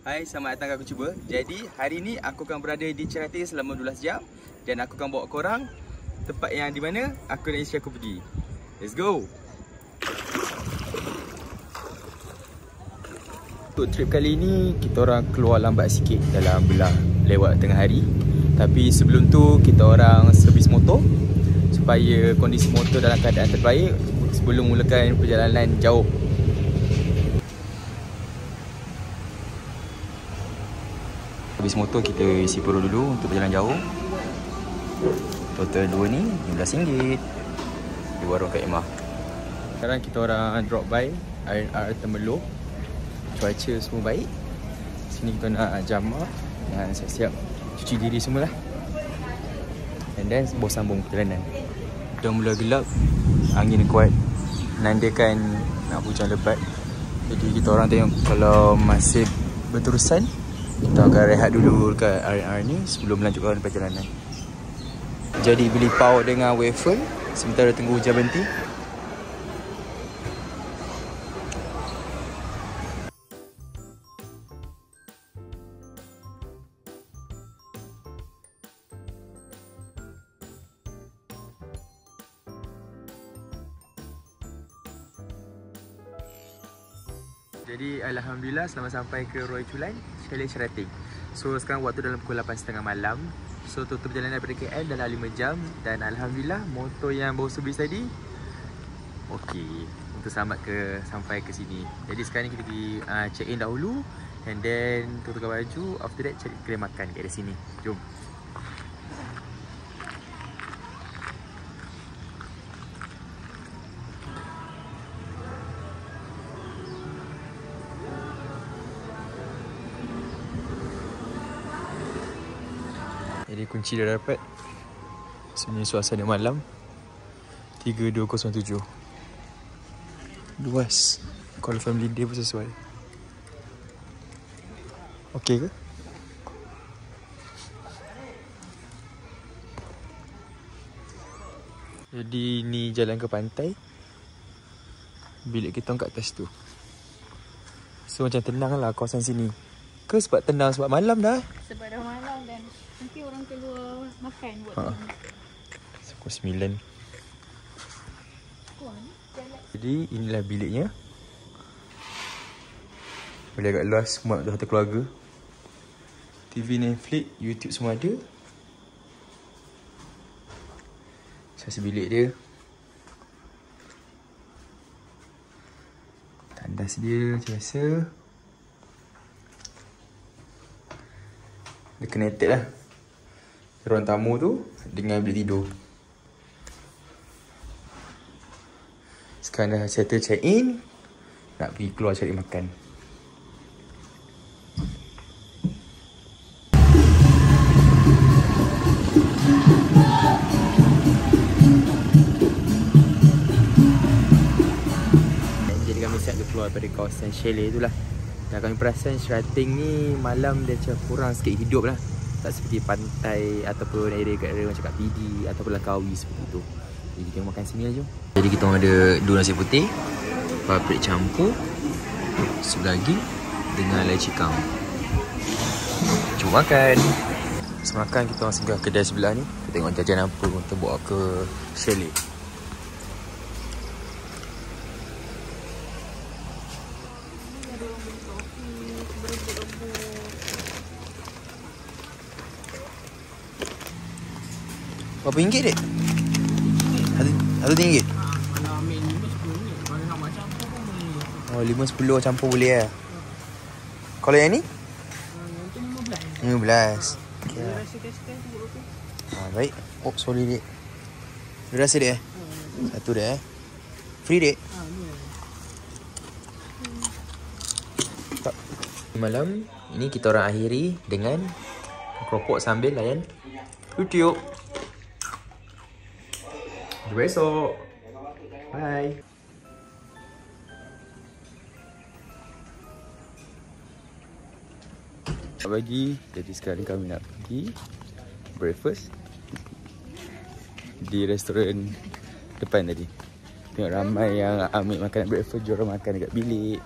Hai, selamat datang ke Aku Cuba. Jadi, hari ni aku akan berada di Cerating selama 12 jam dan aku akan bawa korang tempat yang di mana aku dan isteri aku pergi. Let's go! Untuk trip kali ni, kita orang keluar lambat sikit dalam belah lewat tengah hari. Tapi sebelum tu, kita orang servis motor supaya kondisi motor dalam keadaan terbaik sebelum mulakan perjalanan jauh. Habis motor kita isi perut dulu untuk perjalanan jauh. Total 2 ni RM15 di warung Kak Emah. Sekarang kita orang drop by R&R Temerloh. Cuaca semua baik. Sini kita nak jamak dan siap-siap cuci diri semualah. And then bawa sambung perjalanan. Dah mula gelap, angin kuat, menandakan nak hujan lebat. Jadi kita orang tengok kalau masih berterusan, kita akan rehat dulu dekat R&R ni sebelum melanjutkan perjalanan. Jadi beli pau dengan waffle sementara tunggu hujan berhenti. Jadi alhamdulillah selamat sampai ke Roy Chulan, Chalet Cerating. So sekarang waktu dalam pukul 8.30 malam. So total perjalanan daripada KL dalam 5 jam. Dan alhamdulillah motor yang baru servis tadi okey untuk sampai ke sini. Jadi sekarang ni kita pergi check in dahulu and then tukar baju, after that cari kedai makan kat sini. Jom. Jadi kunci dah dapat. Sebenarnya suasana malam 3207. Luas. Kalau family day pun sesuai. Okey ke? Jadi ni jalan ke pantai. Bilik kita kat atas tu. So macam tenang lah kawasan sini. Ke sebab tenang sebab malam dah? Sebab dah malam dan nanti orang keluar makan buat pukul 9. Jadi inilah biliknya. Boleh agak luas, muat untuk satu keluarga. TV, Netflix, YouTube semua ada. Saiz bilik dia. Tandas dia macam biasa. Dia connected lah ruang tamu tu dengan bilik tidur. Sekarang dah settle check in, nak pergi keluar cari makan. Jadi kami siap keluar daripada kawasan chalet tu lah. Dan kami perasan Cerating ni malam dia macam kurang sikit hidup lah. Tak seperti pantai ataupun area-area macam kat PD ataupun Langkawi seperti tu. Jadi kita makan sini lah, jom. Jadi kita ada 2 nasi putih, paprik campur, sup daging dengan lai cikang. Jom makan. Semakan kita orang singgah kedai sebelah ni. Kita tengok jajan apa untuk bawa ke chalet. Berapa ringgit dek? Satu ringgit? Kalau ambil 5-10 ni, kalau nak buat campur pun boleh. Oh 5-10 campur boleh lah. Kalau yang ni? Yang tu 15. 15. Okay Dia lah. rasa kasih tu okey. Baik. Oh sorry dek. Dia rasa dek Satu dek Free dek? Ni. Tak. Malam ini kita orang akhiri dengan keropok sambil layan YouTube. Jumpa esok. Bye. Pagi, jadi sekarang kami nak pergi breakfast di restoran depan tadi. Tengok ramai yang ambil makanan breakfast, diorang makan dekat bilik,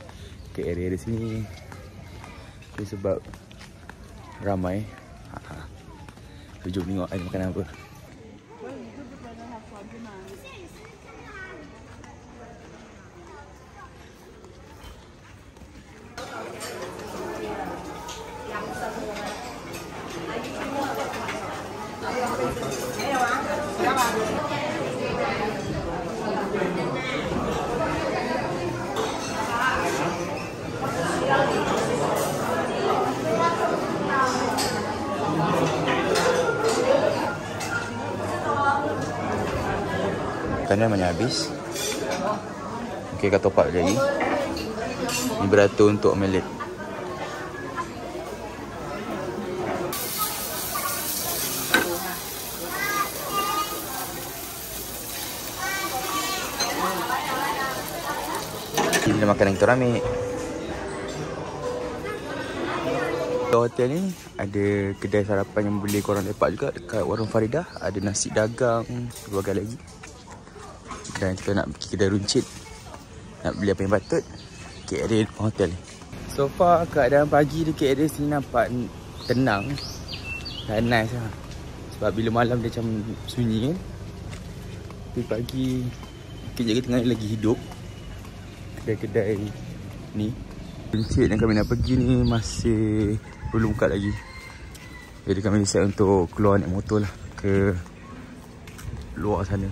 ke area di sini. Ini sebab ramai. Jom tengok ada makanan apa. Makanan banyak habis. Okay, kau top up lagi. Ini beratur untuk omelet. Ini makanan kita ambil. Hotel ni ada kedai sarapan yang boleh korang lepak juga dekat Warung Faridah. Ada nasi dagang, berbagai lagi. Dan kita nak pergi kedai runcit, nak beli apa yang patut. KL hotel ni. So far keadaan pagi di KL sini nampak tenang dan nice lah. Sebab bila malam dia macam sunyi kan. Tapi pagi mungkin jaga tengah lagi hidup. Kedai-kedai ni runcit yang kami nak pergi ni masih belum buka lagi. Jadi kami decide untuk keluar naik motor lah ke luar sana,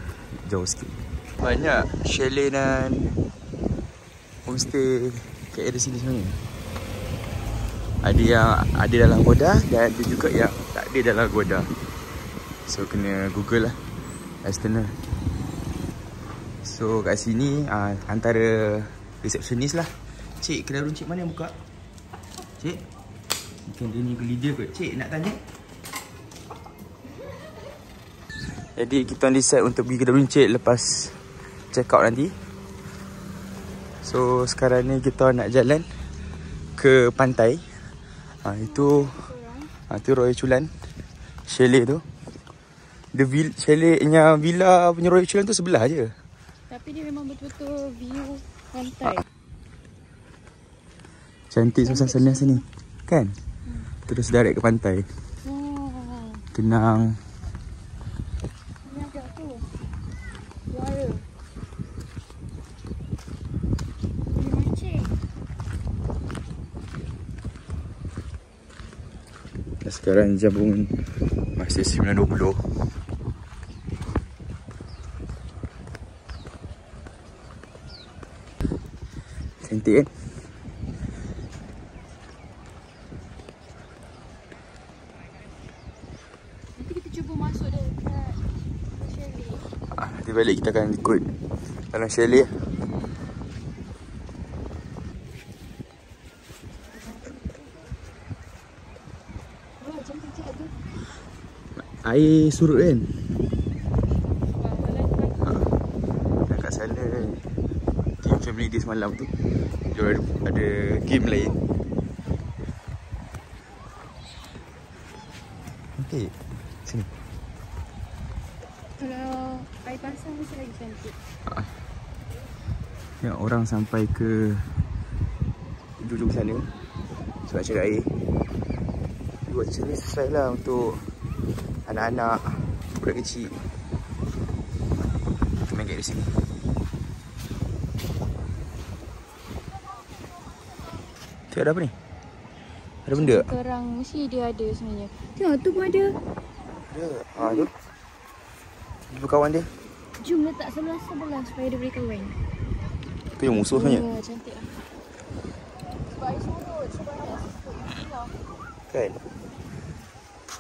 jauh sikit. Banyak chalet dan homestay KL di sini sebenarnya. Ada yang ada dalam Goda dan ada juga yang tak ada dalam Goda. So kena google lah external. So kat sini antara resepsionis lah. Cik, kedai runcit mana yang buka? Cik, mungkin dia ni leader kot. Cik, nak tanya? Jadi kita decide untuk pergi kedai runcit lepas check out nanti. So sekarang ni kita nak jalan ke pantai. Itu Royal Chulan chalet tu. Chaletnya villa punya Royal Chulan tu sebelah je. Tapi dia memang betul-betul view pantai. Cantik suasana sini kan? Terus direct ke pantai. Tenang. Ini ada tu suara. Ini mancing. Dan sekarang jam pun masih 9.20. Cantik kan? Nanti kita cuba masuk dekat chalet. Nanti balik kita akan ikut dalam chalet. Wah, cantik tu. Air surut kan? Dan kat sana game family day semalam tu dia ada game lain. Cantik. Sini. Kalau air pasang mesti lagi cantik. Ya, orang sampai ke ujung sana sebab cari air. Buat macam ni sesuai lah untuk anak-anak, budak kecil. Kita main kat sini. Tu ada apa ni? Ada benda tak? Kerang mesti dia ada sebenarnya. Tengok tu pun ada. Ada. Tu. Jumpa kawan dia. Jom letak sebelah-sebelah supaya dia boleh kawan. Tu yang musuh sebenarnya. Ya, cantik lah. Sebab air surut, sebab air surut. Kan?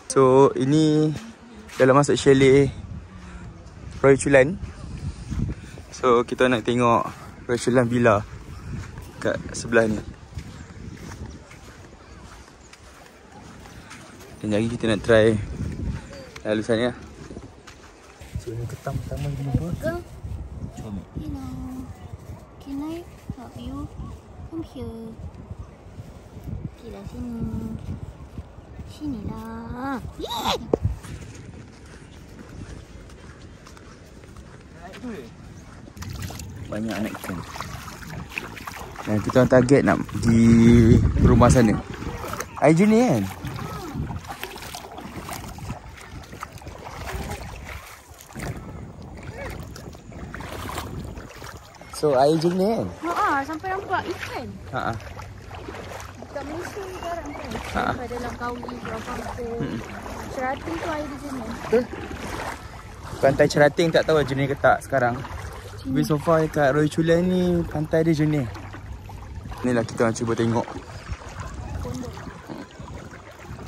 So ini dalam masuk chalet Royal Chulan. So kita nak tengok Royal Chulan Villa kat sebelah ni. Dan lagi kita nak try lalu sana. So ni ketam pertama ni apa? Comel. Hello. Can I help you? Come here. Okay lah, sini. Sini lah. Banyak anak ikan. Dan kita orang target nak pergi rumah sana. Air jernih kan? So air jernih kan? Sampai nampak ikan. Kat Malaysia sekarang kan. Sampai dalam kawi, kampung. Cerating tu air di sini. Betul. Pantai Cerating tak tahu jernih ke tak sekarang. Tapi so far kat Roy Chulan ni pantai dia jernih. Inilah kita orang cuba tengok. Pondok.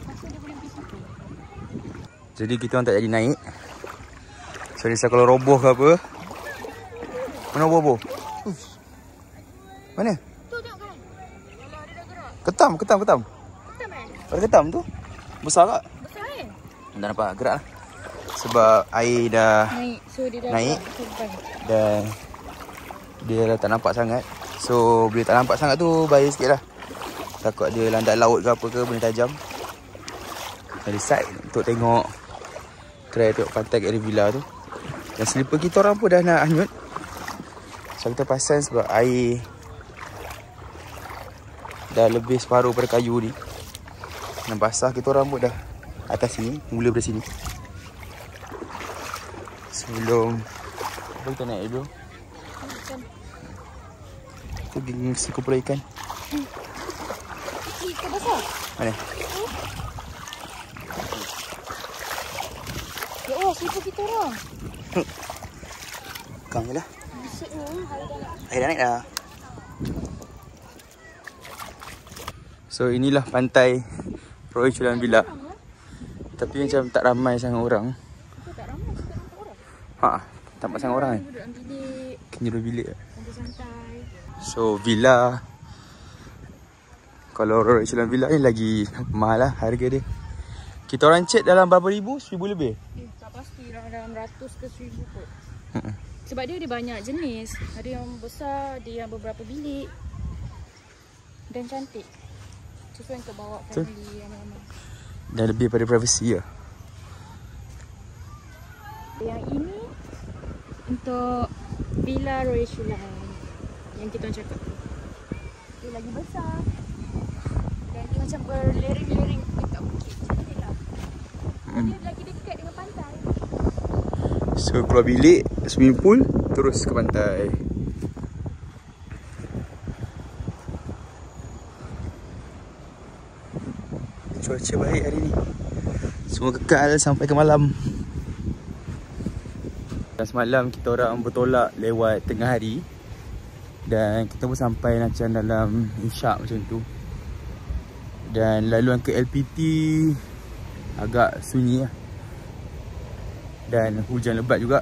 Masa dia boleh pergi situ. Jadi kita orang tak jadi naik. So risau kalau roboh ke apa. Mana roboh? Mana? Tu tengok kan. Yalah dia dah gerak. Ketam. Ketam kan? Ada ketam tu. Besar tak? Besar kan? Tak nampak gerak lah. Sebab air dah Naik. So dia dah naik. gerak. Dan dia dah tak nampak sangat. So bila tak nampak sangat tu bahaya sikit lah. Takut dia landak laut ke apa ke benda tajam. Kita decide untuk tengok, try tengok pantai kat villa tu. Dan slipper kita orang pun dah nak hanyut. So kita pasang sebab air dah lebih separuh pada kayu ni. Dan basah kita orang pun dah atas sini. Mula dari sini. Sebelum apa kita naik dulu. Kita pergi ngisi kumpulan ikan. Ikan besar. Mana? Ya Allah, slipper kita orang. Kang je lah. Bisik ni, hari dah nak. Air dah naik dah. So inilah pantai Roy Chulan Villa. Tapi macam tak ramai sangat orang. Kita tak ramai, kita nampak orang. Tak nampak sangat orang kan? Duduk dalam bilik, Kenjuru bilik. santai-santai. So villa, kalau Roy Chulan Villa ni lagi mahal lah harga dia. Kita orang cek dalam berapa ribu? 1000 lebih? Tak pasti lah, dalam ratus ke 1000 kot. Sebab dia ada banyak jenis. Ada yang besar, ada yang beberapa bilik. Dan cantik. Sesuai untuk bawa family ramai-ramai. Dan lebih pada privacy lah. Yang ini untuk Villa Roy Chulan yang kita cakap tu. Dia lagi besar. Dan dia macam berlering-lering dekat bukit. Cantik lah. Dia lagi dekat dengan pantai. So keluar bilik, swimming pool, terus ke pantai. Cuaca baik hari ni. Semua kekal sampai ke malam. Dan semalam kita orang bertolak lewat tengah hari. Dan kita pun sampai macam dalam isyak macam tu. Dan laluan ke LPT agak sunyi lah. Dan hujan lebat juga.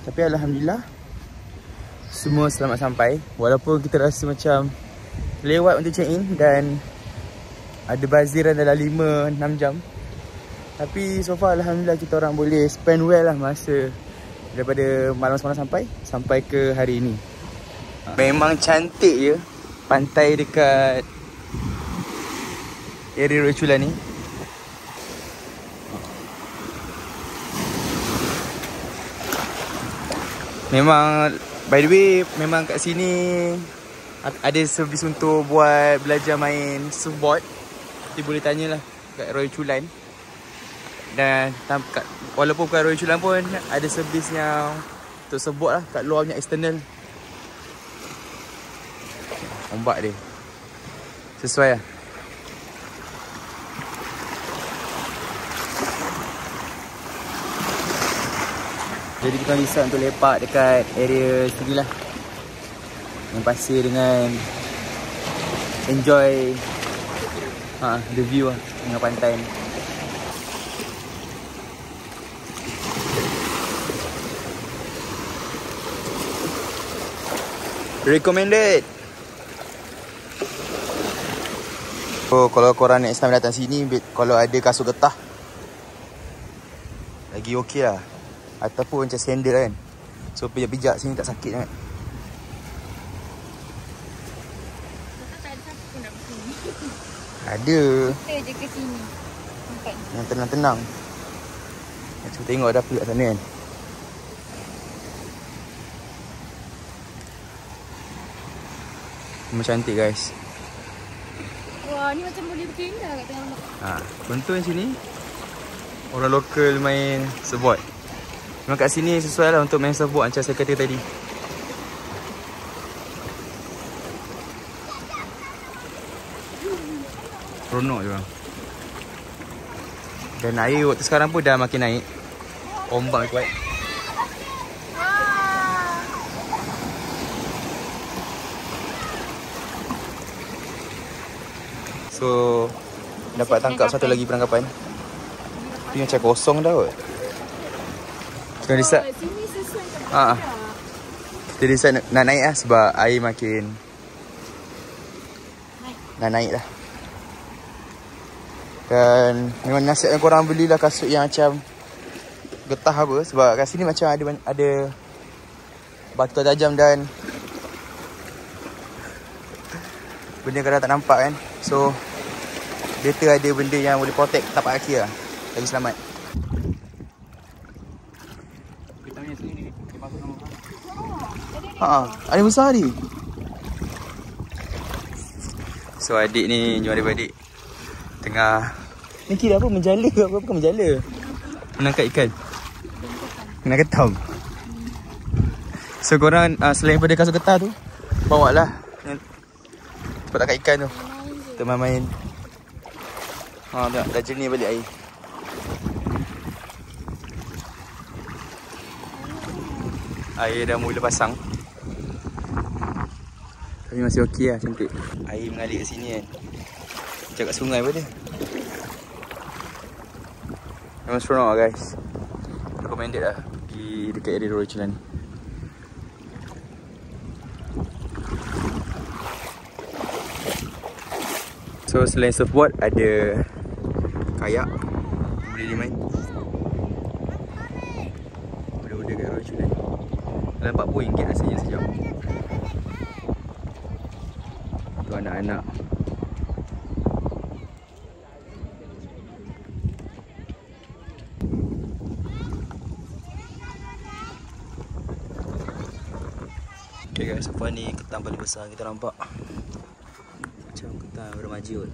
Tapi Alhamdulillah semua selamat sampai. Walaupun kita rasa macam lewat untuk check in dan ada baziran dalam 5-6 jam. Tapi so far Alhamdulillah kita orang boleh spend well lah masa daripada malam semalam sampai ke hari ini. Memang cantik je pantai dekat area Roy Chulan ni. Memang by the way memang kat sini ada servis untuk buat belajar main surfboard. Nanti boleh tanyalah kat Roy Chulan. Dan walaupun bukan Roy Chulan pun ada servisnya untuk surfboard lah kat luar punya external. Ombak dia sesuai lah. Jadi kita decide untuk lepak dekat area sini lah. Yang pasir dengan enjoy the view lah dengan pantai ni. Recommended. So kalau korang next time datang sini, kalau ada kasut getah lagi okey lah. Ataupun macam sandal kan. So pijak-pijak sini tak sakit sangat. Tak ada siapa pun nak ke sini. Ada. Kita je ke sini. Nampak ni. Yang tenang-tenang. Cuba tengok ada apa kat sana kan. Memang cantik guys. Wah, Ni macam boleh bertindak kat tengah. Bentuk yang sini orang lokal main surfboard. Memang kat sini sesuai lah untuk main surfboard macam saya kata tadi. Seronok je bang. Dan air waktu sekarang pun dah makin naik. Ombak kuat. So dapat tangkap satu lagi penangkapan. Tapi macam kosong dah kot. Kita decide. Sini sesuai kat Kita decide nak naik lah sebab air makin dah naik dah. Dan memang nasihatkan korang belilah kasut yang macam getah apa. Sebab kat sini macam ada batu tajam dan benda kadang tak nampak kan. So better ada benda yang boleh protect tapak kaki lah. Lagi selamat. Kita punya sini ni dia masuk nama. Ada besar ni. So adik ni, jom adik-adik tengah ni kira apa? Menjala ke apa? Bukan menjala. Menangkap ikan. Kena ketam. So korang selain pada kasut getah tu, bawa lah tempat tangkap ikan tu. Kita main-main. Tengok dah jernih balik air. Air dah mula pasang. Tapi masih okey lah, cantik. Air mengalir kat sini kan. Macam kat sungai pun dia. Memang seronok lah guys. Recommended lah pergi dekat area Royal Chilan ni. So selain surfboard ada kayak boleh dimain. Budak-budak kat Royal Chilan. Dalam RM40 rasanya sejam. Tu anak-anak. Okay guys, so far ni ketam paling besar kita nampak. Macam ketam remaja kot.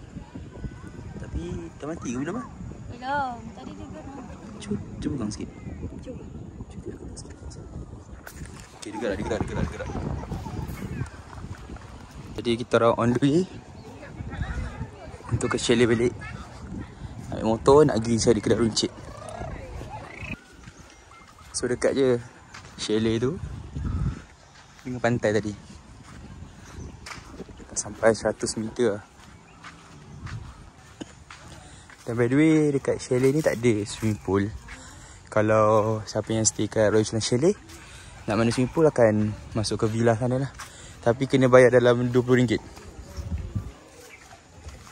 Tapi tak mati ke belum ah? Belum. Tadi dia gerak. Cuba pegang sikit. Cuba. Okay, dia gerak. Jadi kita orang on the way untuk ke chalet balik. Naik motor nak pergi cari kedai runcit. So dekat je chalet tu dengan pantai tadi. Kita sampai 100 meter lah. Dan by the way, dekat chalet ni tak ada swimming pool. Kalau siapa yang stay kat Royal Chilan Chalet nak mana swimming pool akan masuk ke villa sana lah. Tapi kena bayar dalam RM20.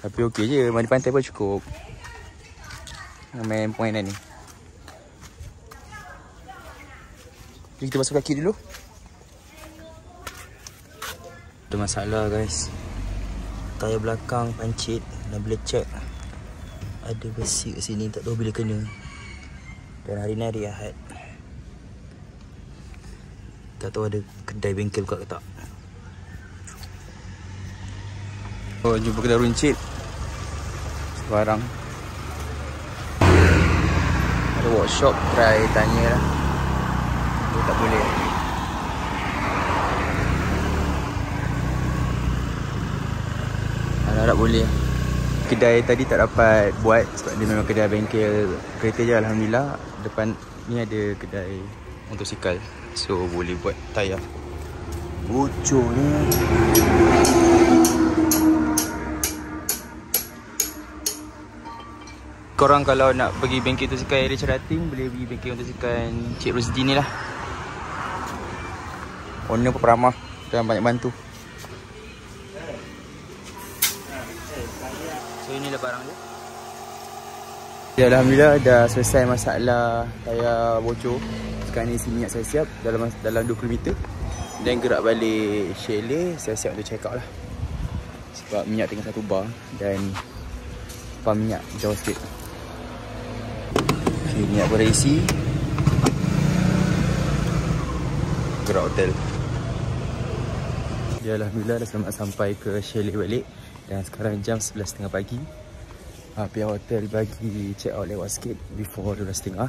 Tapi okey je, mandi pantai pun cukup. Main permainan ni. Jadi kita basuh kaki dulu. Ada masalah guys. Tayar belakang pancit dan belecak. Ada besi kat sini, tak tahu bila kena. Dan hari ni hari Ahad. Tak tahu ada kedai bengkel buka ke tak. Oh, jumpa kedai runcit. Sebarang. Ada workshop, try tanya lah. Dia tak boleh. Harap boleh. Kedai tadi tak dapat buat sebab dia memang kedai bengkel kereta je. Alhamdulillah depan ni ada kedai motosikal, so boleh buat tayar. Bocor ni. Korang kalau nak pergi bengkel motosikal area Cerating, boleh pergi bengkel motosikal Cik Rosdi ni lah. Owner pun peramah dan banyak bantu. So inilah barang dia. Ya, Alhamdulillah dah selesai masalah tayar bocor. Sekarang ni isi minyak saya siap dalam 20 meter. Dan gerak balik chalet, saya siap untuk check out lah. Sebab minyak tinggal 1 bar dan pump minyak jauh sikit. Okay, minyak pun dah isi. Gerak hotel. Ya, Alhamdulillah dah selamat sampai ke chalet balik. Dan sekarang jam 11.30 pagi. Pihak hotel bagi check out lewat sikit before 12.30.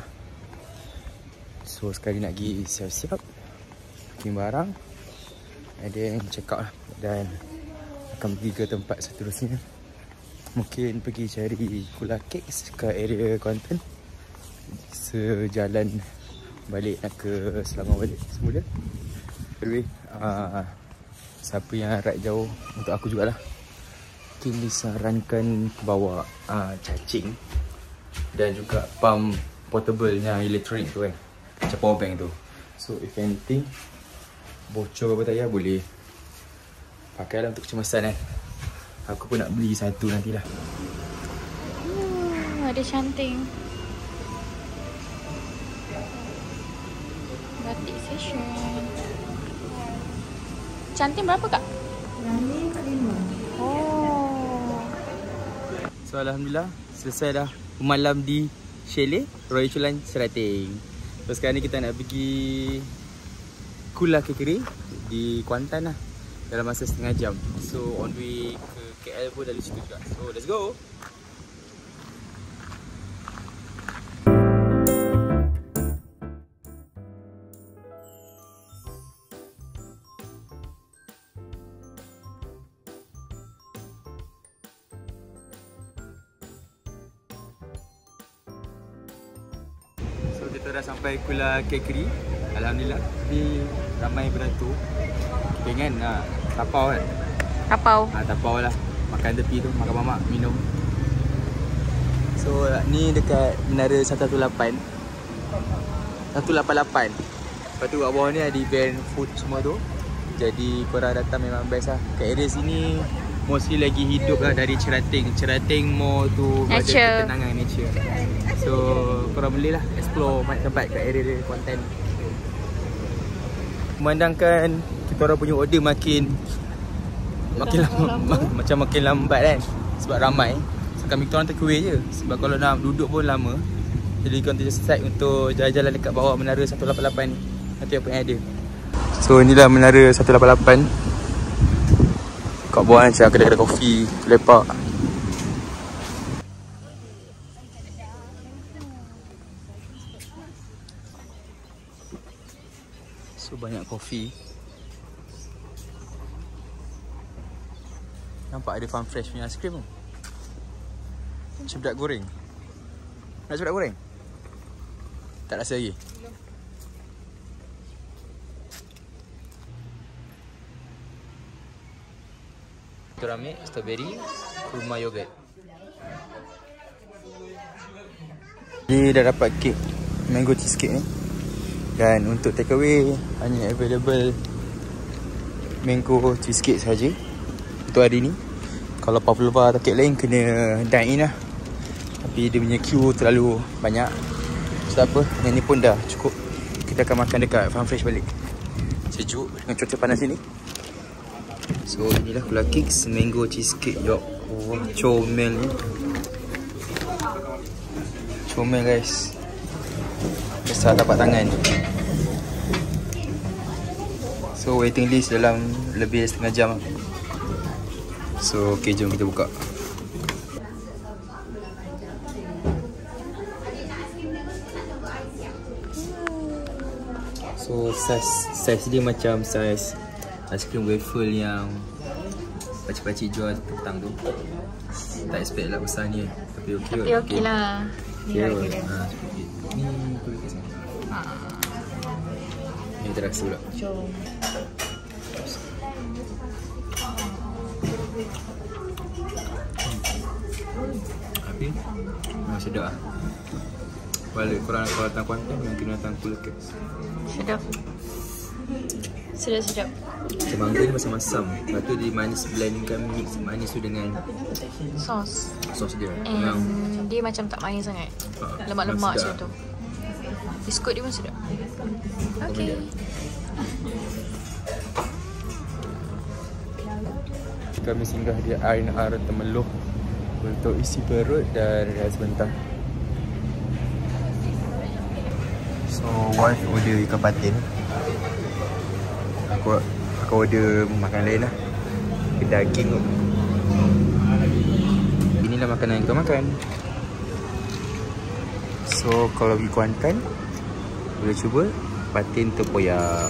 So sekali nak pergi siap-siap packing barang and then check out lah. Dan akan pergi ke tempat seterusnya. Mungkin pergi cari Kula Cakes ke area Kuantan. Sejalan balik nak ke Selangor balik semula. Anyway, siapa yang ride jauh, untuk aku jugalah, mungkin disarankan bawa cacing dan juga pump portable yang elektronik tu kan, macam power bank tu. So if anything bocor apa tak payah, boleh pakailah untuk kecemasan kan. Aku pun nak beli satu nantilah. Ada canting. Batik session. Canting berapa kak? Yang kat 5. Oh. So alhamdulillah selesai dah malam di chalet Royal Chulan Serating. So sekarang ni kita nak pergi Kula Cakes di Kuantan lah, dalam masa setengah jam. So on way ke KL pun dah lucu juga. So let's go. So kita dah sampai Kula Cakes. Alhamdulillah. Tapi ramai beratur. Kita kan nak tapau kan. Tapau. Tapau lah. Makan tepi tu, makan mamak, minum. So ni dekat Menara 118. 188. Lepas tu kat bawah ni ada event food semua tu. Jadi korang datang memang best lah. Kat area sini mostly lagi hidup lah dari Cerating. Cerating more tu ada ketenangan nature. So korang boleh lah explore banyak tempat kat area Kuantan. Memandangkan kita orang punya order makin lama, macam makin lambat kan, sebab ramai. So kami kita orang take away je, sebab kalau nak duduk pun lama. Jadi kita decide untuk jalan-jalan dekat bawah Menara 188 ni. Nanti apa yang ada. So inilah Menara 188. Kat bawah macam kedai-kedai kopi, lepak. So banyak kopi. Nampak ada Farm Fresh punya aiskrim tu. Cipdat goreng. Nak cipdat goreng? Tak rasa lagi? Turame, strawberry, kurma yogurt. Ni dah dapat kek mango cheesecake ni. Dan untuk take away hanya available mango cheesecake saja untuk hari ni. Kalau pavlova atau kek lain kena dine in lah. Tapi dia punya queue terlalu banyak. So apa, yang ni pun dah cukup. Kita akan makan dekat Farm Fresh balik. Sejuk dengan cuaca panas ni. So inilah Kula Cakes mango cheesecake. Yok, oh, comel ni. Comel guys. Besar tapak tangan. So waiting list dalam lebih setengah jam. So okay, jom kita buka. So size dia macam size aiskrim waffle yang pakcik-pakcik jual petang tu. Tak expect lah besar ni. Tapi okey. Tapi okey lah. Ni Kula Cakes ni. Ni terasa pula. Jom. Tapi memang sedap lah. Kalau korang nak datang Kuantan, memang kena datang Kula Cakes. Sedap. Sedap-sedap. Macam mangga ni masam-masam. Lepas tu dia manis, blendkan mix manis tu dengan Sos. sos dia. And dia macam tak manis sangat. Lemak-lemak macam tu. Biskut dia pun sedap. Okay. Kami singgah di R&R Temeloh untuk isi perut dan rehat sebentar. So wife order ikan patin. Aku order makan lain lah. Daging tu. inilah makanan yang kau makan. So kalau pergi Kuantan, boleh cuba patin tempoyak.